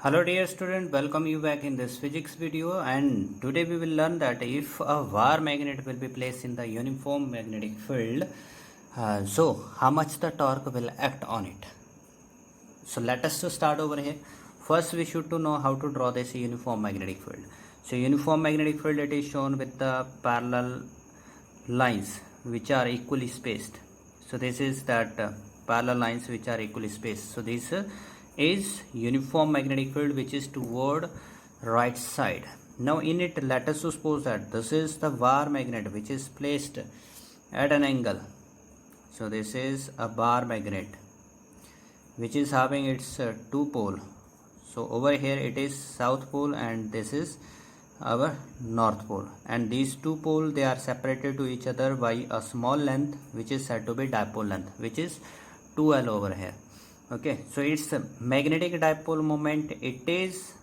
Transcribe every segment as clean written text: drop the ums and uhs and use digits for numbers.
Hello dear student, welcome you back in this physics video, and today we will learn that if a var magnet will be placed in the uniform magnetic field, so how much the torque will act on it. So let us to start over here. First we should to know how to draw this uniform magnetic field. So uniform magnetic field, it is shown with the parallel lines which are equally spaced. So this is that parallel lines which are equally spaced. So this is uniform magnetic field which is toward right side. Now in it, let us suppose that this is the var magnet which is placed at an angle. So this is a bar magnet which is having its two pole. So over here it is south pole and this is our north pole, and these two poles, they are separated to each other by a small length which is said to be dipole length, which is 2L over here. Okay, so its magnetic dipole moment, it is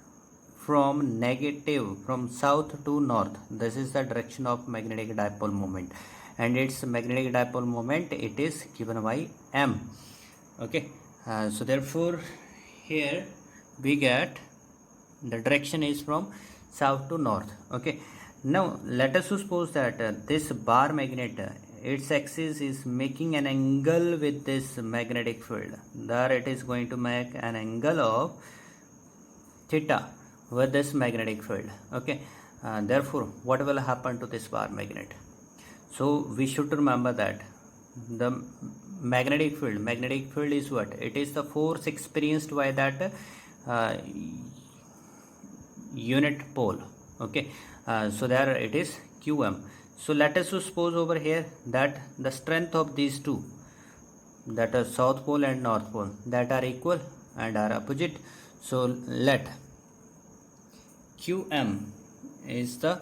from negative, from south to north. This is the direction of magnetic dipole moment, and its magnetic dipole moment, it is given by M. Okay, so therefore here we get the direction is from south to north. Okay, now let us suppose that this bar magnet, its axis is making an angle with this magnetic field. There it is going to make an angle of theta with this magnetic field. Okay, therefore what will happen to this bar magnet? So we should remember that the magnetic field is what? It is the force experienced by that unit pole. Okay, so there it is qm. So let us suppose over here that the strength of these two, that are south pole and north pole, that are equal and are opposite. So let qm is the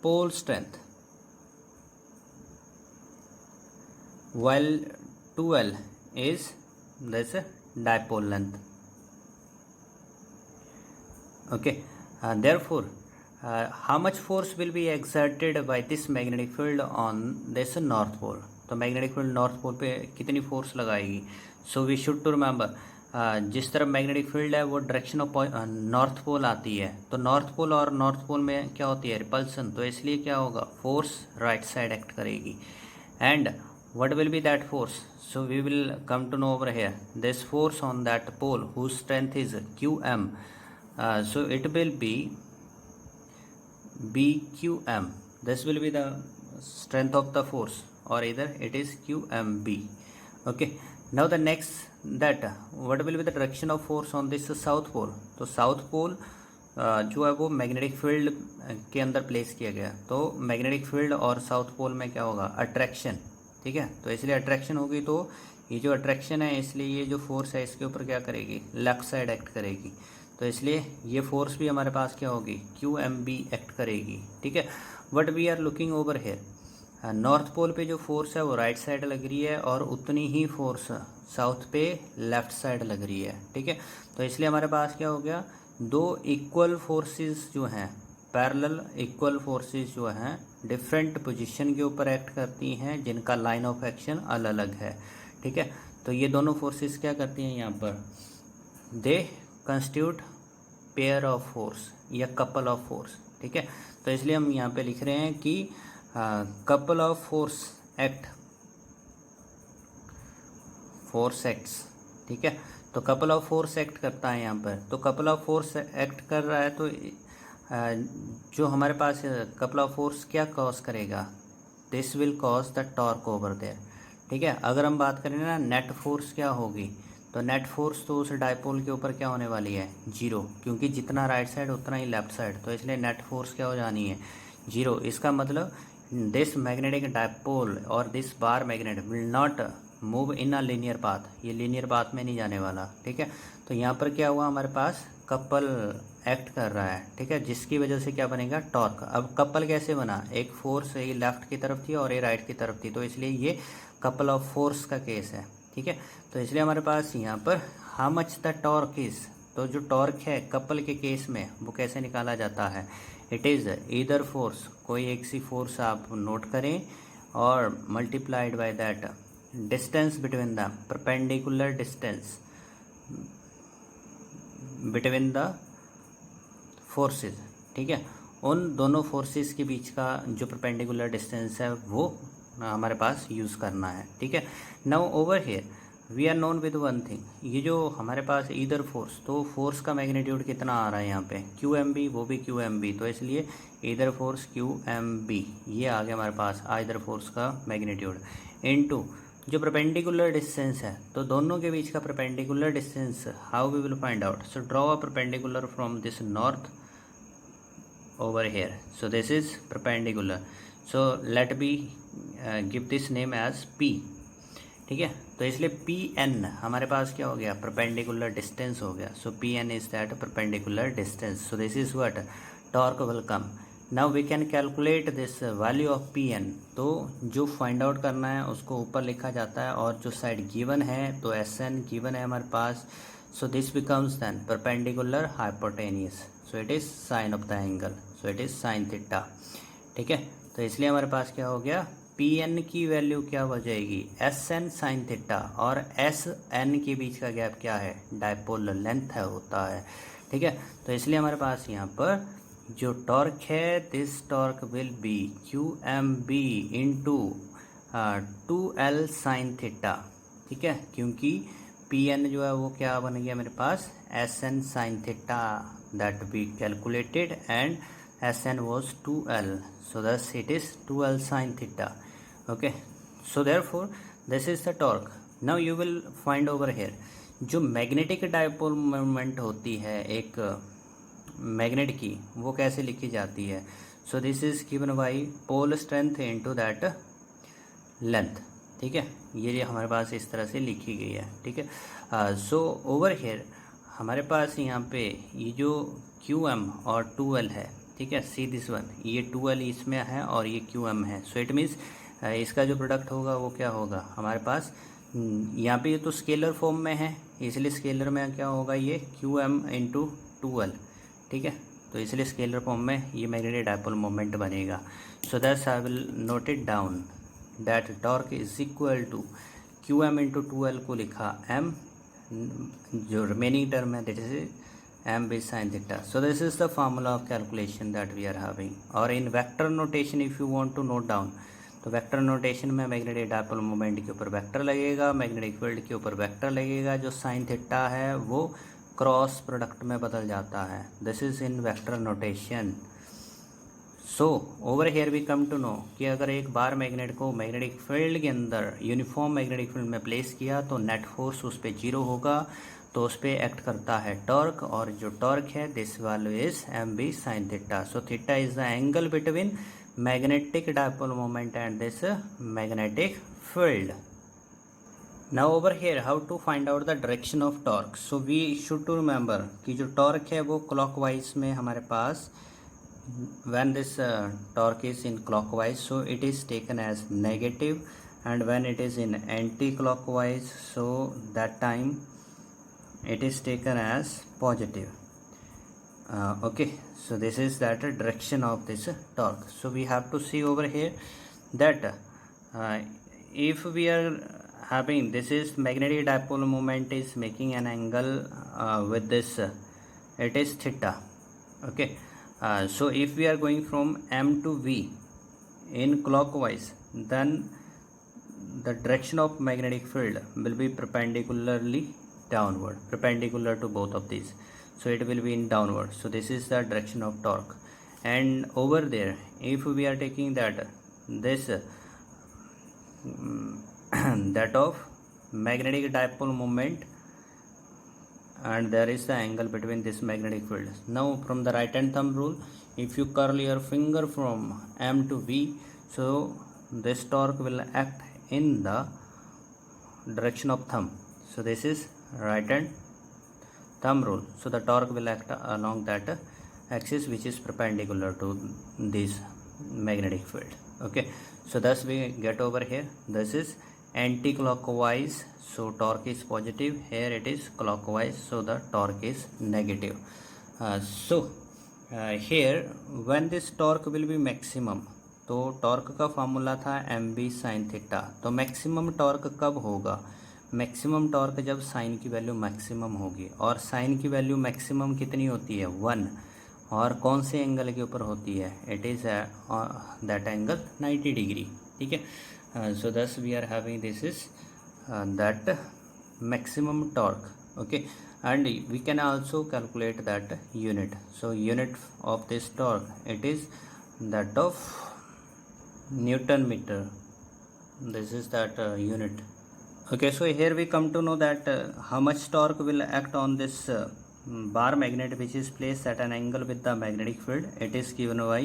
pole strength, while 2L is this dipole length. Okay, therefore how much force will be exerted by this magnetic field on this north pole? तो magnetic field north pole पे कितनी force लगाएगी? So we should to remember, जिस तरफ magnetic field है वो direction of north pole आती है, तो north pole और north pole में क्या होती है? repulsion. तो इसलिए क्या होगा? force right side act करेगी. And what will be that force? So we will come to know over here. This force on that pole whose strength is qm, so it will be bqm. This will be the strength of the force, or either it is qmb. Okay, now the next, that what will be the direction of force on this south pole? तो south pole जो है वो magnetic field के अंदर place किया गया, तो magnetic field और साउथ पोल में क्या होगा? अट्रैक्शन. ठीक है, तो इसलिए अट्रैक्शन होगी, तो ये जो अट्रैक्शन है, इसलिए ये जो फोर्स है इसके ऊपर क्या करेगी? लेफ्ट साइड एक्ट करेगी. तो इसलिए ये फोर्स भी हमारे पास क्या होगी? क्यू एम बी एक्ट करेगी. ठीक है, what we are looking over here, north pole पे जो फोर्स है वो राइट साइड लग रही है, और उतनी ही फोर्स साउथ पे लेफ्ट साइड लग रही है. ठीक है, तो इसलिए हमारे पास क्या हो गया? दो इक्वल फोर्सेस जो हैं, पैरेलल इक्वल फोर्सेस जो हैं, डिफरेंट पोजीशन के ऊपर एक्ट करती हैं, जिनका लाइन ऑफ एक्शन अलग अलग है. ठीक है, तो ये दोनों फोर्सेस क्या करती हैं यहाँ पर? दे कंस्टिट्यूट पेयर ऑफ फोर्स या कपल ऑफ फोर्स. ठीक है, तो इसलिए हम यहाँ पे लिख रहे हैं कि कपल ऑफ फोर्स एक्ट्स. ठीक है, तो कपल ऑफ फोर्स एक्ट करता है यहाँ पर. तो कपल ऑफ फोर्स एक्ट कर रहा है, तो जो हमारे पास कपल ऑफ फोर्स क्या कॉज करेगा? This will cause the torque over there. ठीक है, अगर हम बात करें ना, नेट फोर्स क्या होगी? तो नेट फोर्स तो उस डायपोल के ऊपर क्या होने वाली है? जीरो, क्योंकि जितना राइट साइड उतना ही लेफ्ट साइड, तो इसलिए नेट फोर्स क्या हो जानी है? जीरो. इसका मतलब दिस मैग्नेटिक डायपोल और this bar magnet will not move in a linear path. ये लीनियर पाथ में नहीं जाने वाला. ठीक है, तो यहाँ पर क्या हुआ? हमारे पास कपल एक्ट कर रहा है. ठीक है, जिसकी वजह से क्या बनेगा? टॉर्क. अब कपल कैसे बना? एक फोर्स ये लेफ्ट की तरफ थी और ये राइट की तरफ थी, तो इसलिए ये कपल ऑफ फोर्स का केस है. ठीक है, तो इसलिए हमारे पास यहाँ पर how much the torque is, तो जो टॉर्क है कपल के केस में वो कैसे निकाला जाता है? इट इज़ ईदर फोर्स, कोई एक सी फोर्स आप नोट करें, और multiplied by that distance between them, perpendicular distance between the forces, ठीक है, उन दोनों फोर्सेस के बीच का जो परपेंडिकुलर डिस्टेंस है वो हमारे पास यूज़ करना है, ठीक है। Now over here we are known with one thing, ये जो हमारे पास इधर फोर्स, तो फोर्स का मैग्नीट्यूड कितना आ रहा है यहाँ पे क्यू एम बी, वो भी क्यू एम बी, तो इसलिए इधर फोर्स क्यू एम बी ये आ गया हमारे पास इधर फोर्स का मैग्नीट्यूड इनटू जो परपेंडिकुलर डिस्टेंस है, तो दोनों के बीच का perpendicular distance how we will find out. So draw a perpendicular from this north over here, so this is perpendicular, so let me give this name as p, ठीक है। तो इसलिए पी एन हमारे पास क्या हो गया, परपेंडिकुलर डिस्टेंस हो गया। So P N is that perpendicular distance, so this is what torque will come. Now we can calculate this value of P N, तो जो फाइंड आउट करना है उसको ऊपर लिखा जाता है, और जो साइड गिवन है तो एस एन गिवन है हमारे पास, so this becomes then perpendicular hypotenuse, so it is sine of the angle, so it is sine theta, ठीक है। तो इसलिए हमारे पास क्या हो गया, पी एन की वैल्यू क्या हो जाएगी, एस एन साइन थीटा, और एस एन के बीच का गैप क्या है, डायपोल लेंथ है होता है, ठीक है। तो इसलिए हमारे पास यहाँ पर जो टॉर्क है, this torque will be Q M B into 2L sine theta, ठीक है, क्योंकि पी एन जो है वो क्या बन गया मेरे पास, S N sine theta that we calculated, and S N was 2L, so thus it is 2L sin theta, okay, so therefore this is the torque. Now you will find over here जो magnetic dipole moment होती है एक magnet की, वो कैसे लिखी जाती है। So this is given by pole strength into that length, ठीक है, ये हमारे पास इस तरह से लिखी गई है, ठीक है। सो ओवर हेयर हमारे पास यहाँ पे ये जो क्यू एम और 2L है, ठीक है, सी दिस वन, ये 2L इसमें है और ये क्यू एम है, सो इट मीन्स इसका जो प्रोडक्ट होगा वो क्या होगा हमारे पास, यहाँ पे ये तो स्केलर फॉर्म में है, इसलिए स्केलर में क्या होगा, ये क्यू एम इंटू 2L, ठीक है, तो इसलिए स्केलर फॉर्म में ये मैग्नेटिक डायपोल मोमेंट बनेगा। So that's I will note it down that torque is equal to Q M into 2L को लिखा m, जो रिमेनिंग टर्म है that is m by sin theta. So this is the formula of calculation that we are having. और in vector notation if you want to note down, तो vector notation में magnetic dipole moment के ऊपर vector लगेगा, magnetic field के ऊपर vector लगेगा, जो साइन थीटा है वो क्रॉस प्रोडक्ट में बदल जाता है, this is in vector notation. So over here we come to know कि अगर एक बार मैग्नेट को मैग्नेटिक फील्ड के अंदर यूनिफॉर्म मैग्नेटिक फील्ड में प्लेस किया तो नेट फोर्स उस पर 0 होगा, तो उस पर एक्ट करता है टॉर्क, और जो टॉर्क है this value is M B sine theta. So theta is the angle between magnetic dipole moment and this magnetic field. Now over here how to find out the direction of torque. So we should to remember कि जो torque है वो clockwise में हमारे पास, when this torque is in clockwise so it is taken as negative, and when it is in anti-clockwise so that time it is taken as positive. Okay, so this is that direction of this torque. So we have to see over here that if we are having, this is magnetic dipole moment is making an angle with this it is theta, okay. So if we are going from M to V in clockwise, then the direction of magnetic field will be perpendicularly downward, perpendicular to both of these, so it will be in downward. So this is the direction of torque. And over there if we are taking that this that of magnetic dipole moment, and there is the angle between this magnetic field. Now from the right hand thumb rule, if you curl your finger from M to V, so this torque will act in the direction of thumb. So this is right hand thumb rule, so the torque will act along that axis which is perpendicular to this magnetic field, okay. So thus we get over here, this is anti-clockwise, so torque is positive, here it is clockwise, so the torque is negative. Here when this torque will be maximum, तो torque का formula था M B sine theta, तो maximum torque कब होगा, maximum torque जब sign की value maximum होगी, और साइन की वैल्यू मैक्सिमम कितनी होती है 1, और कौन से एंगल के ऊपर होती है, it is that angle 90 degree, ठीक है। So thus we are having this is that maximum torque, okay, and we can also calculate that unit. So unit of this torque, it is that of Newton meter. This is that unit. Okay, so here we come to know that how much torque will act on this bar magnet which is placed at an angle with the magnetic field. It is given by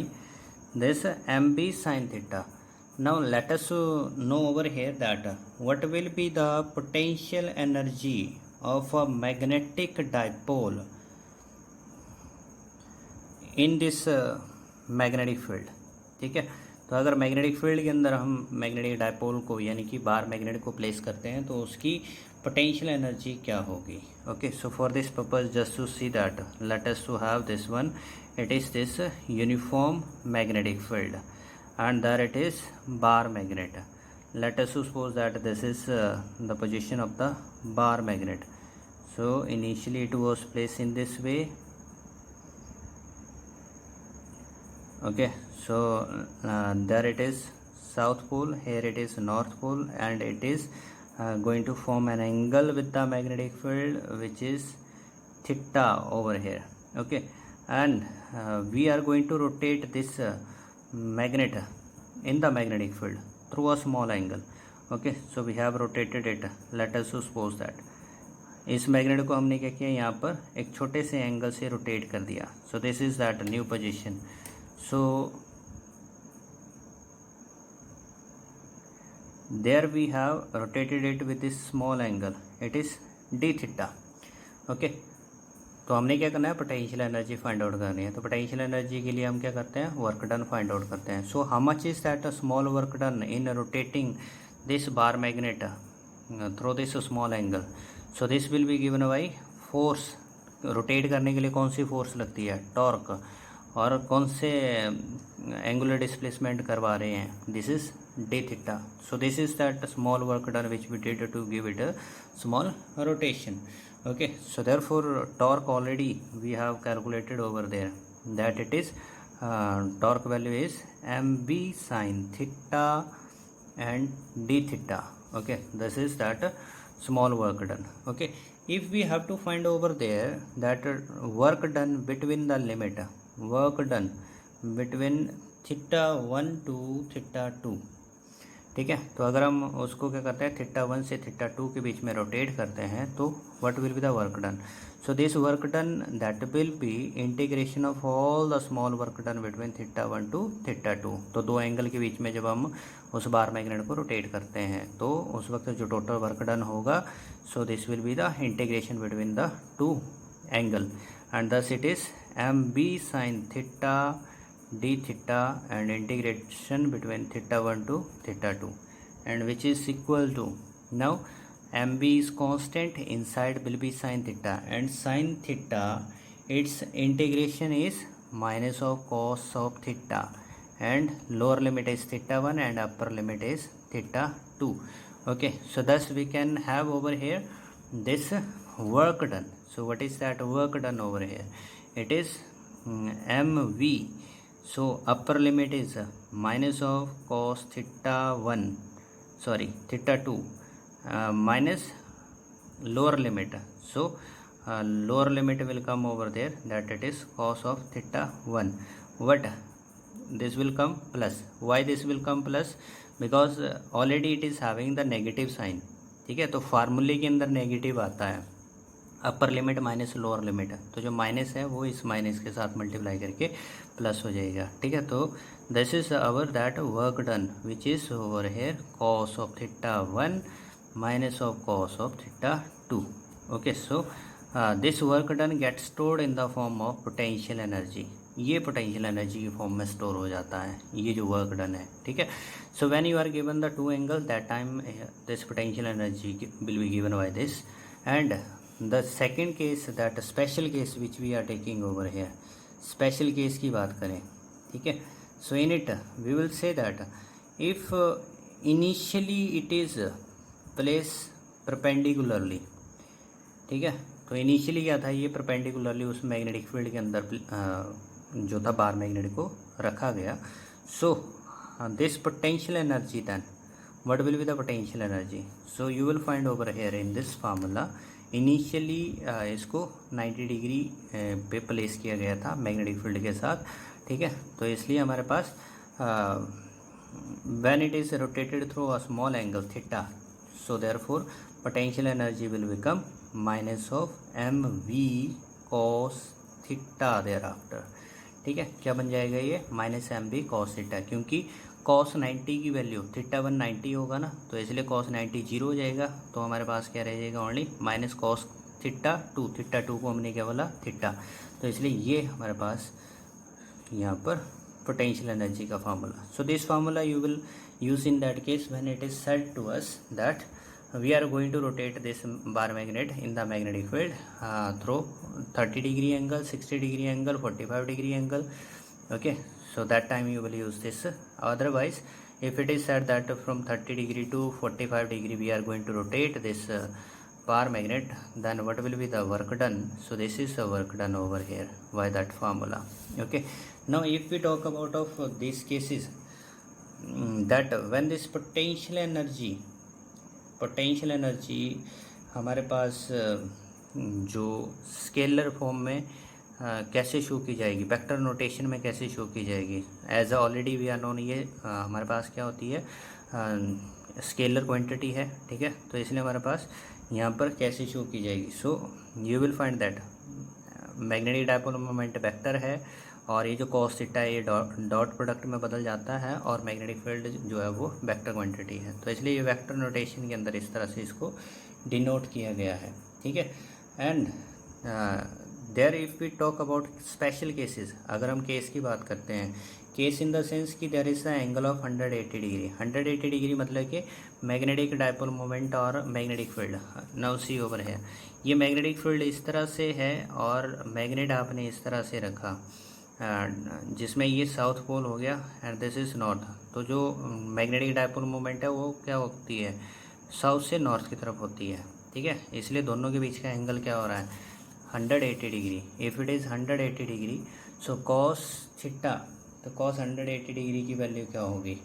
this mb sin theta. Now let us know over here that what will be the potential energy of a magnetic dipole in this magnetic field, ठीक है। तो अगर magnetic field के अंदर हम magnetic dipole को यानी कि बार मैग्नेट को प्लेस करते हैं तो उसकी पोटेंशियल एनर्जी क्या होगी। Okay, so for this purpose just to see that let us to have this one, it is this uniform magnetic field and there it is bar magnet. Let us suppose that this is the position of the bar magnet. So initially it was placed in this way. Okay, so there it is south pole, here it is north pole, and it is going to form an angle with the magnetic field which is theta over here. Okay, and we are going to rotate this magnet in the magnetic field through a small angle. Okay, so we have rotated it. Let us suppose that इस magnet को हमने क्या किया, यहाँ पर एक छोटे से एंगल से रोटेट कर दिया. सो this is that new position. So there we have rotated it with this small angle, it is d theta. Okay, तो हमने क्या करना है, पोटेंशियल एनर्जी फाइंड आउट करनी है. तो पोटेंशियल एनर्जी के लिए हम क्या करते हैं, वर्क डन फाइंड आउट करते हैं. So how much is that small work done in rotating this bar magnet through this small angle. So this will be given by force. Rotate करने के लिए कौन सी फोर्स लगती है, टॉर्क. और कौन से एंगुलर डिस्प्लेसमेंट करवा रहे हैं, this is d theta. So this is that small work done which we did to give it a small rotation. Okay, so therefore torque already we have calculated over there, that it is torque value is mb sin theta and d theta. Okay, this is that small work done. Okay, if we have to find over there that work done between the limit, work done between theta 1 to theta 2, ठीक है. तो अगर हम उसको क्या करते हैं, theta 1 से थीटा 2 के बीच में रोटेट करते हैं, तो what will be the work done. So this work done that will be integration of all the small work done between theta 1 to theta 2. तो दो एंगल के बीच में जब हम उस बार मैग्नेट को रोटेट करते हैं तो उस वक्त जो टोटल वर्क डन होगा, so this will be the integration between the two angle, and thus it is M B sine theta d theta and integration between theta 1 to theta 2, and which is equal to, now mb is constant, inside will be sin theta, and sin theta its integration is minus of cos of theta, and lower limit is theta 1 and upper limit is theta 2. Okay, so thus we can have over here this work done. So what is that work done over here, it is mv. So upper limit is minus of cos theta 1, sorry theta 2, minus lower limit. So lower limit will come over there, that it is cos of theta 1. But this will come plus. Why this will come plus? Because already it is having the negative sign. ठीक है, तो फार्मूले के अंदर negative आता है, upper limit minus lower limit, तो जो माइनस है वो इस माइनस के साथ मल्टीप्लाई करके प्लस हो जाएगा. ठीक है, तो this is our that work done which is over here cos of theta 1 minus of cos of theta 2. Okay, so this work done get stored in the form of potential energy. ये potential energy की form में store हो जाता है, ये जो work done है. ठीक है, so when you are given the two angle, that time this potential energy will be given by this. And the second case, that special case which we are taking over here, special case की बात करें. ठीक है, so in it we will say that if initially it is placed perpendicularly, ठीक है, तो initially क्या था, ये परपेंडिकुलरली उस मैग्नेटिक फील्ड के अंदर जो था बार मैग्नेट को रखा गया. So this potential energy then what will be the potential energy. So you will find over here in this formula initially इसको 90 डिग्री पे प्लेस किया गया था मैग्नेटिक फील्ड के साथ. ठीक है, तो इसलिए हमारे पास when it is rotated through a small angle theta, so therefore potential energy will become minus of M V cos theta thereafter. ठीक है, क्या बन जाएगा ये minus M V cos theta, क्योंकि कॉस 90 की वैल्यू थीटा 190 होगा ना, तो इसलिए कॉस 90 जीरो हो जाएगा. तो हमारे पास क्या रह जाएगा only minus cos theta 2. Theta 2 को हमने क्या बोला थीटा, तो इसलिए ये हमारे पास यहाँ पर पोटेंशियल एनर्जी का formula. So this formula you will use in that case when it is said to us that we are going to rotate this bar magnet in the magnetic field through 30 degree angle, 60 degree angle, 45 degree angle. Okay, so that time you will use this. Otherwise, if it is said that from 30 degree to 45 degree we are going to rotate this bar magnet, then what will be the work done? So this is the work done over here by that formula. Okay, now if we talk about of these cases, that when this potential energy हमारे पास जो scalar form में कैसे show की जाएगी, vector notation में कैसे show की जाएगी, as already we are known, ये हमारे पास क्या होती है स्केलर क्वांटिटी है. ठीक है, तो इसलिए हमारे पास यहाँ पर कैसे शो की जाएगी. So you will find that magnetic dipole moment vector है, और ये जो कॉस थीटा है ये डॉट प्रोडक्ट में बदल जाता है, और मैग्नेटिक फील्ड जो है वो वेक्टर क्वांटिटी है. तो इसलिए ये वेक्टर नोटेशन के अंदर इस तरह से इसको डिनोट किया गया है. ठीक है, and there if we talk about special cases, अगर हम केस की बात करते हैं, केस इन द सेंस कि there is the angle of 180 degree. 180 degree मतलब कि मैग्नेटिक डायपोल मोमेंट और magnetic field. Now see over है, ये मैग्नेटिक फील्ड इस तरह से है और मैग्नेट आपने इस तरह से रखा, जिसमें ये साउथ पोल हो गया एंड दिस इज़ नॉर्थ. तो जो मैग्नेटिक डायपोल मोमेंट है वो क्या होती है, साउथ से नॉर्थ की तरफ होती है. ठीक है, इसलिए दोनों के बीच का एंगल क्या हो रहा है 180 degree. If it is 180 degree, so cos theta, तो कॉस 180 डिग्री की वैल्यू क्या होगी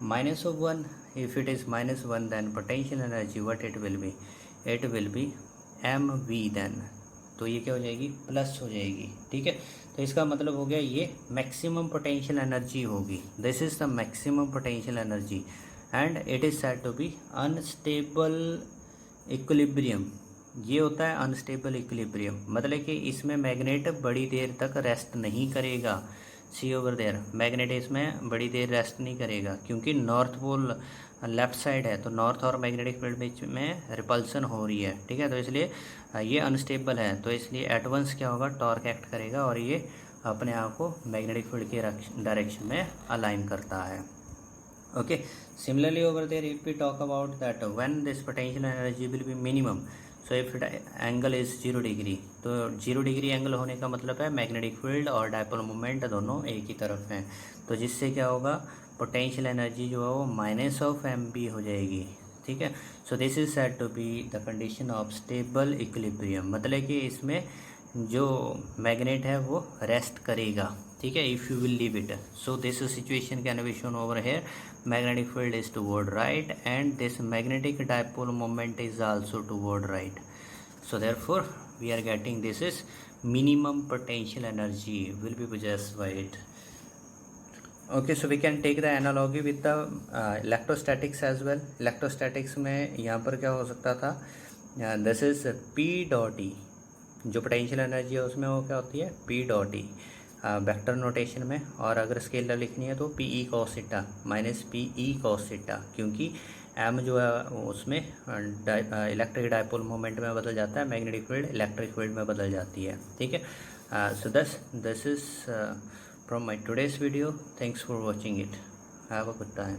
minus of 1. If it is minus 1 then potential energy what it will be M B then, तो ये क्या हो जाएगी प्लस हो जाएगी. ठीक है, तो इसका मतलब हो गया ये मैक्सिमम पोटेंशियल एनर्जी होगी. This is the maximum potential energy and it is said to be unstable equilibrium. ये होता है अनस्टेबल इक्विलिब्रियम, मतलब कि इसमें मैग्नेट बड़ी देर तक रेस्ट नहीं करेगा. सी ओवर देयर, मैग्नेट इसमें बड़ी देर रेस्ट नहीं करेगा, क्योंकि नॉर्थ पोल लेफ्ट साइड है, तो नॉर्थ और मैग्नेटिक फील्ड बीच में रिपल्सन हो रही है. ठीक है, तो इसलिए ये अनस्टेबल है, तो इसलिए एट वंस क्या होगा टॉर्क एक्ट करेगा और ये अपने आप को मैग्नेटिक फील्ड के डायरेक्शन में अलाइन करता है. Okay, similarly over there if we talk about that when this potential energy will be minimum, so if angle is 0 degree, तो 0 डिग्री एंगल होने का मतलब है मैग्नेटिक फील्ड और डायपोल मोमेंट दोनों एक ही तरफ हैं, तो जिससे क्या होगा पोटेंशियल एनर्जी जो है वो माइनस ऑफ एम बी हो जाएगी. ठीक है, so this is said to be the condition of stable equilibrium, मतलब कि इसमें जो मैग्नेट है वो रेस्ट करेगा. ठीक है, if you will leave it, so this situation can be shown over here, magnetic field is toward right and this magnetic dipole moment is also toward right. So therefore we are getting this is minimum potential energy will be possessed by it. Okay, so we can take the analogy with the electrostatics as well. Electrostatics में यहाँ पर क्या हो सकता था, this is P dot E, जो potential energy है उसमें वो क्या होती है P dot E vector notation में, और अगर स्केलर लिखनी है तो P E cos theta minus P E cos theta, क्योंकि एम जो है उसमें इलेक्ट्रिक डायपोल मोमेंट में बदल जाता है, मैग्नेटिक फील्ड इलेक्ट्रिक फील्ड में बदल जाती है. ठीक है, so this is from my today's video. Thanks for watching it. Have a good time.